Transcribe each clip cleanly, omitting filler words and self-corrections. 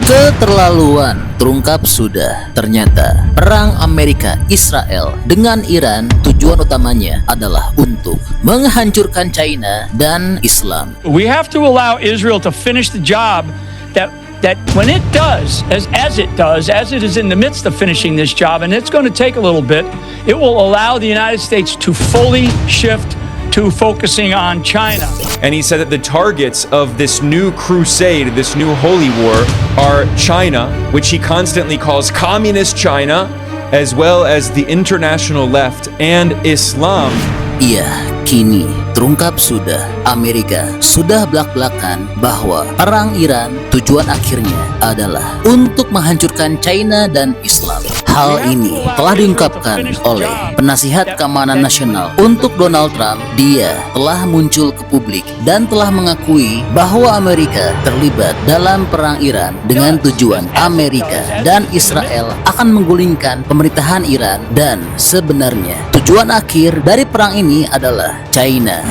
Keterlaluan terungkap sudah. Ternyata perang Amerika Israel dengan Iran tujuan utamanya adalah untuk menghancurkan China dan Islam. We have to allow Israel to finish the job that when it does, as it is in the midst of finishing this job, and it's going to take a little bit, it will allow the United States to fully shift to focusing on China. And he said that the targets of this new crusade, this new holy war, are China, which he constantly calls communist China, as well as the international left and Islam. Iya, kini terungkap sudah Amerika sudah belak-belakan bahwa perang Iran tujuan akhirnya adalah untuk menghancurkan China dan Islam. Hal ini telah diungkapkan oleh penasihat keamanan nasional untuk Donald Trump. Dia telah muncul ke publik dan telah mengakui bahwa Amerika terlibat dalam perang Iran dengan tujuan Amerika dan Israel akan menggulingkan pemerintahan Iran, dan sebenarnya tujuan akhir dari perang ini adalah China.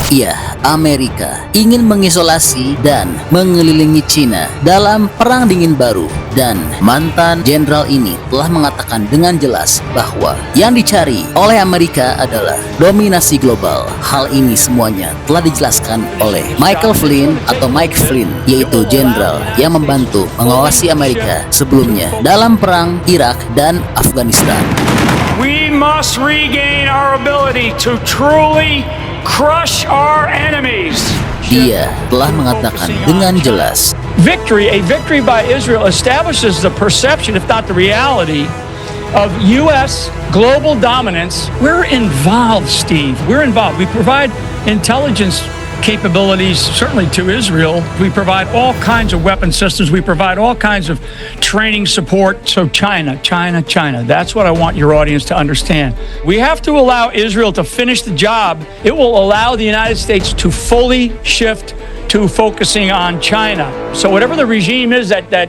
Iya, Amerika ingin mengisolasi dan mengelilingi China dalam perang dingin baru, dan mantan jenderal ini telah mengatakan dengan jelas bahwa yang dicari oleh Amerika adalah dominasi global. Hal ini semuanya telah dijelaskan oleh Michael Flynn atau Mike Flynn, yaitu jenderal yang membantu mengawasi Amerika sebelumnya dalam perang Irak dan Afghanistan. We must regain our ability to truly crush our enemies. Dia telah mengatakan dengan jelas, A victory by Israel establishes the perception, if not the reality, of U.S. global dominance. We're involved, Steve. We're involved. We provide intelligence capabilities, certainly to Israel. We provide all kinds of weapon systems. We provide all kinds of training support. So China. That's what I want your audience to understand. We have to allow Israel to finish the job. It will allow the United States to fully shift to focusing on China. So whatever the regime is that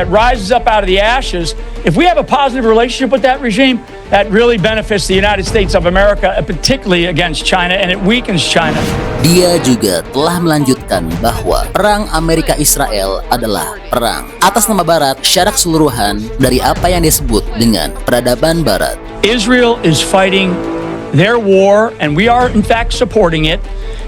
rises up out of the ashes, if we have a positive relationship with that regime, that really benefits the United States of America, particularly against China, and it weakens China. Dia juga telah melanjutkan bahwa perang Amerika Israel adalah perang atas nama Barat secara keseluruhan dari apa yang disebut dengan peradaban Barat. Israel is fighting their war, and we are in fact supporting it.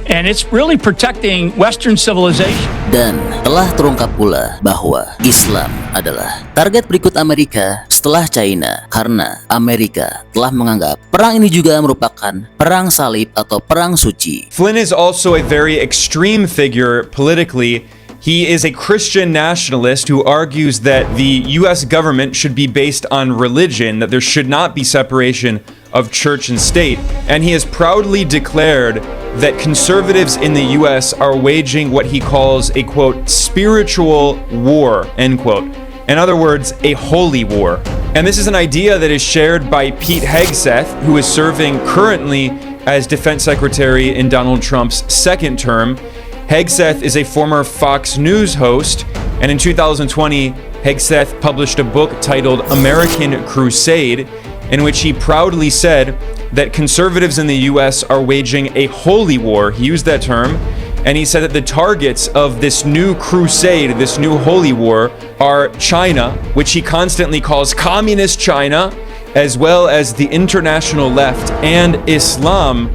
And it's really protecting Western civilization. Dan telah terungkap pula bahwa Islam adalah target berikut Amerika setelah China, karena Amerika telah menganggap perang ini juga merupakan perang salib atau perang suci. Flynn is also a very extreme figure politically. He is a Christian nationalist who argues that the U.S. government should be based on religion, that there should not be separation of church and state. And he has proudly declared that conservatives in the U.S. are waging what he calls a, quote, spiritual war, end quote. In other words, a holy war. And this is an idea that is shared by Pete Hegseth, who is serving currently as Defense Secretary in Donald Trump's second term. Hegseth is a former Fox News host, and in 2020, Hegseth published a book titled American Crusade, in which he proudly said that conservatives in the U.S. are waging a holy war. He used that term, and he said that the targets of this new crusade, this new holy war, are China, which he constantly calls communist China, as well as the international left and Islam,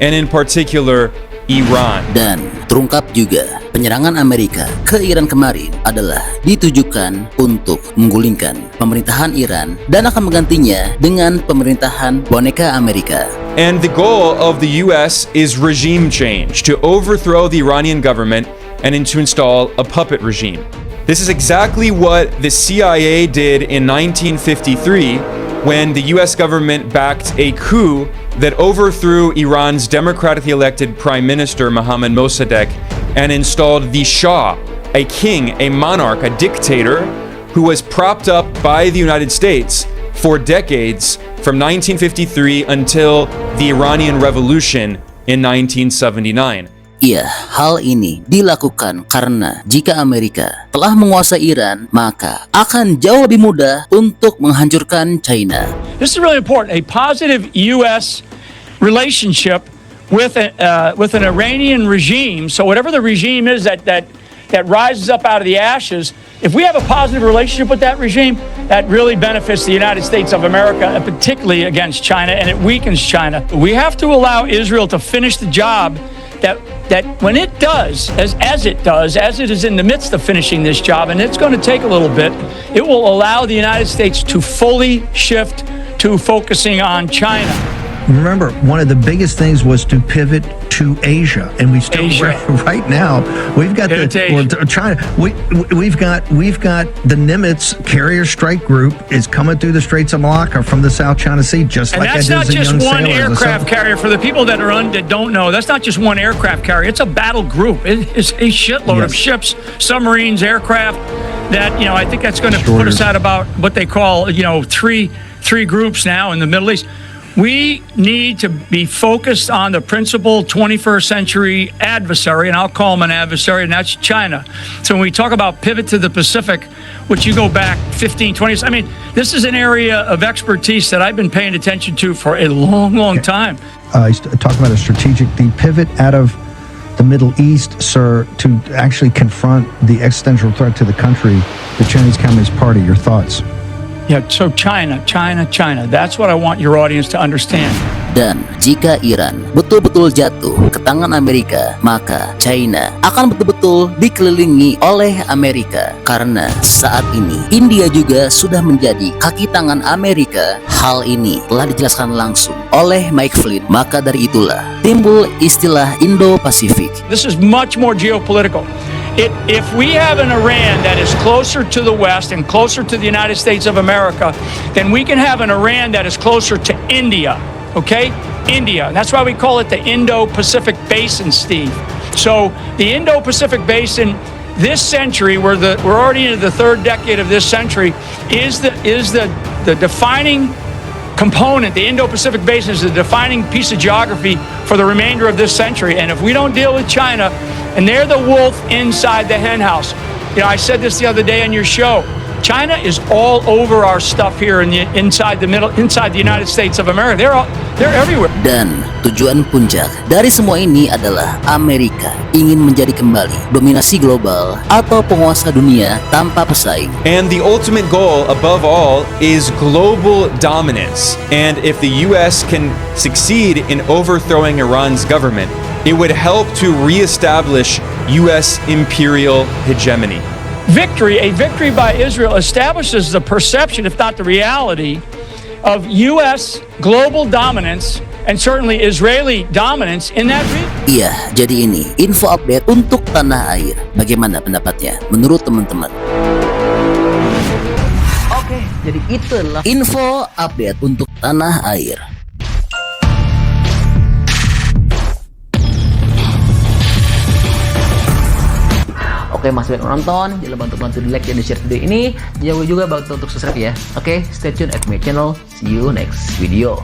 and in particular, Iran. Dan terungkap juga penyerangan Amerika ke Iran kemarin adalah ditujukan untuk menggulingkan pemerintahan Iran dan akan menggantinya dengan pemerintahan boneka Amerika. And the goal of the US is regime change, to overthrow the Iranian government and to install a puppet regime. This is exactly what the CIA did in 1953 when the US government backed a coup that overthrew Iran's democratically elected Prime Minister Mohammad Mossadegh and installed the Shah, a king, a monarch, a dictator who was propped up by the United States for decades from 1953 until the Iranian Revolution in 1979. Iya, hal ini dilakukan karena jika Amerika telah menguasai Iran, maka akan jauh lebih mudah untuk menghancurkan China. This is really important. A positive U.S. relationship with an Iranian regime. So whatever the regime is that that rises up out of the ashes, if we have a positive relationship with that regime, that really benefits the United States of America, and particularly against China, and it weakens China. We have to allow Israel to finish the job that when it does, as it is in the midst of finishing this job, and it's going to take a little bit, it will allow the United States to fully shift to focusing on China. Remember, one of the biggest things was to pivot to Asia, and we still right now we've got China. We've got the Nimitz carrier strike group is coming through the Straits of Malacca from the South China Sea, just and like that's that not just one aircraft carrier. For the people that don't know, that's not just one aircraft carrier. It's a battle group. It is a shitload of ships, submarines, aircraft. That I think that's going to put us at about what they call three groups now in the Middle East. We need to be focused on the principal 21st century adversary, and I'll call him an adversary, and that's China. So when we talk about pivot to the Pacific, which you go back 15, 20 years, I mean, this is an area of expertise that I've been paying attention to for a long, long time. Talk about the pivot out of the Middle East, sir, to actually confront the existential threat to the country, the Chinese Communist Party. Your thoughts? Yeah, so China. That's what I want your audience to understand. Dan jika Iran betul-betul jatuh ke tangan Amerika, maka China akan betul-betul dikelilingi oleh Amerika. Karena saat ini India juga sudah menjadi kaki tangan Amerika. Hal ini telah dijelaskan langsung oleh Mike Flynn. Maka dari itulah timbul istilah Indo-Pasifik. This is much more geopolitical. If we have an Iran that is closer to the West and closer to the United States of America, then we can have an Iran that is closer to India, okay? India. That's why we call it the Indo-Pacific Basin, Steve. So the Indo-Pacific Basin this century, we're already into the third decade of this century, is the defining component. The Indo-Pacific Basin is the defining piece of geography for the remainder of this century. And if we don't deal with China, and they're the wolf inside the hen house. I said this the other day on your show. China is all over our stuff here inside the United States of America. They're everywhere. Dan tujuan puncak dari semua ini adalah Amerika ingin menjadi kembali dominasi global atau penguasa dunia tanpa pesaing. And the ultimate goal, above all, is global dominance. And if the U.S. can succeed in overthrowing Iran's government, it would help to reestablish U.S. imperial hegemony. A victory by Israel establishes the perception, if not the reality, of U.S. global dominance and certainly Israeli dominance in that region. Iya, jadi ini info update untuk tanah air. Bagaimana pendapatnya menurut teman-teman? Oke, jadi itulah info update untuk tanah air. Oke, masih banyak menonton, jangan lupa untuk di like dan di share video ini. Jangan lupa juga bantu untuk subscribe ya. Oke, stay tune at my channel. See you next video.